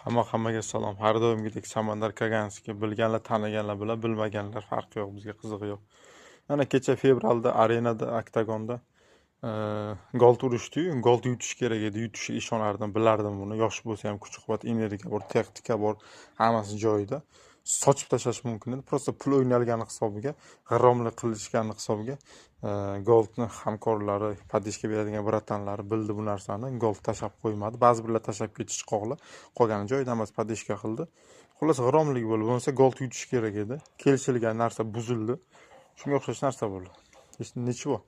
Hammaga salom. Har doimgidek Samandar Kaganskiy. Bilganlar taniganlar bilan, bilmaganlar farqi yo'q, bizga qizig'i yo'q. Mana kecha fevralda arenada, oktagonda gol urishdi-yu, gol yutish kerak edi. Yutishiga ishonardim, bilardim buni. Yosh bo'lsa ham kuch-quvvat, energiya bor, texnika bor, hammasi joyida. Sochib tashlash mumkin edi. Prosta pul o'ynalgani hisobiga, g'irromlik qilishgani hisobiga golni hamkorlari, podishka beradigan bratanlari bildi bu narsani. Gol tashlab qo'ymadi. Ba'zi birlar tashlab ketish qo'g'li. Qolgani joyida emas podishka qildi. Xullas g'irromlik bo'ldi. Bo'lmasa gol yutish kerak edi. Kelishilgan narsa buzildi. Shunga o'xshash narsa bo'ldi. Hech nechi bor.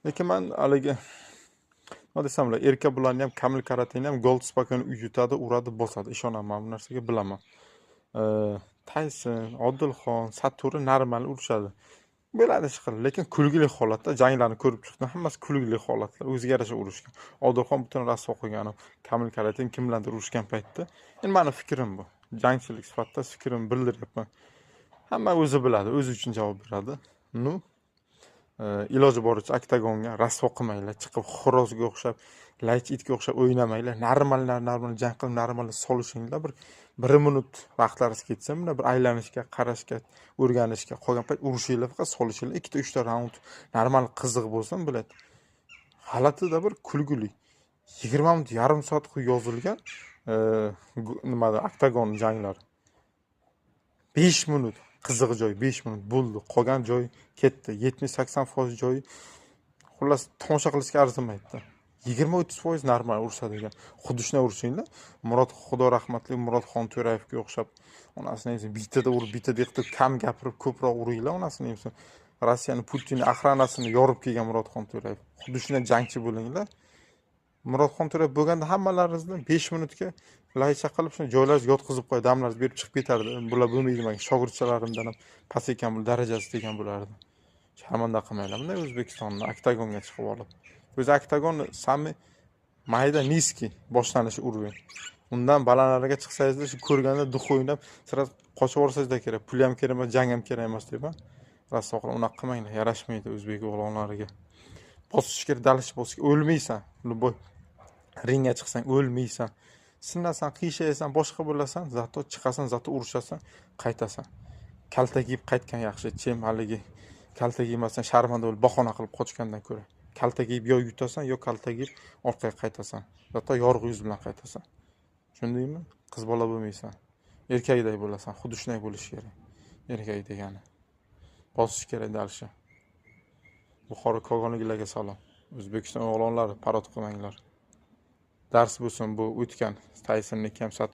Lekin men haligi nima desamlar, erka bularni ham Kamil Karatini ham gol spokon yutadi, uradi, bosadi. Ishonaman bu narsaga, bilaman. Tayson, Odilxon, Saturi normal urishadi. Bo'ladi ish qilib, lekin kulgili holatda janglarni ko'rib chiqdim. Hammasi kulgili holatlar, o'ziga yarasha urishgan. Odilxon butun rasvo qilgan, Kamil Karatin kimlardir urishgan paytda. Endi meni fikrim bu. Jangchilik sifatida fikrimni bildiryapman. Hamma o'zi biladi, o'zi uchun javob beradi. Nu iloji boricha oktagonga rasvo qilmanglar, chiqib xo'rozga o'xshab, laych itga o'xshab o'ynamanglar. Normal jang qilib, normal solishinglar. Bir minut vaqtlaringiz ketsa, mana bir aylanishga, qarashga, o'rganishga, qolgan payt urishinglar, faqat solishinglar. 2-3 ta raund normal qiziq bo'lsin, biladi. G'alatida bir kulguli. 20 minut, yarim soat qilib yozilgan nimada oktagon janglari. 5 minut qiziq joy, 5 minut bo'ldi. Qolgan joy ketdi. 70-80% joyi xullas tomosha qilishga arzimaydi. 20-30% normal urishadigan. Xuddi shunday urishinglar. Xudo rahmatli Murod Xonto'rayevga o'xshab, onasini bitada urib, bitada yiqitib, kam gapirib, ko'proq uringlar onasini. Rossiyani Putinning axranasini yorib kelgan Murod Xonto'rayev. Xuddi shunday jangchi bo'linglar. Murod Xonto'rayev bo'lganda hammalaringizni 5 minutga laycha qilib, shuni joylarga yotqizib qo'y, damlarni berib chiqib ketardi. Bular bo'lmaydi men shogirdchalarimdan ham past ekan, bu darajasi degan bo'lardi. Sharmanda qilmanglar. Bunday O'zbekistonni oktagonga chiqib olib. O'zi oktagonni sami mayda niski boshlanishi uroving. Undan balandlarga chiqsangizlar, shu ko'rganda duh o'ynab, sira qochib yuborsangizlar kerak. Pul ham kerak emas, jang ham kerak emas deyman. Raso qilib unaqa qilmanglar, yarashmaydi o'zbek o'g'lonlariga. Bosish kerak, dalish bosish. O'lmaysan. Luboy ringga chiqsang o'lmaysan. Sinasan, qiyshaysan, boshqa bo'lasan, zato chiqasan, zato urushasan, qaytasan. Kalta kiyib qaytgan yaxshi. Chem haligi kalta kiymasdan sharmanda bo'lib bahona qilib qochgandan ko'ra. Kalta kiyib yo yutasan, yo kalta kiyib orqaga qaytasan. Zato yorug' yuz bilan qaytasan. Tushundingmi? Qiz bola bo'lmaysan. Erkakday bo'lasan. Xuddi shunday bo'lish kerak. Erkak degani. Bosish kerak dalshi. Buxoro kogonilarga salom. O'zbekiston o'g'lonlari parod qilmanglar. Dars bo'lsin bu o'tgan Taysonniki ham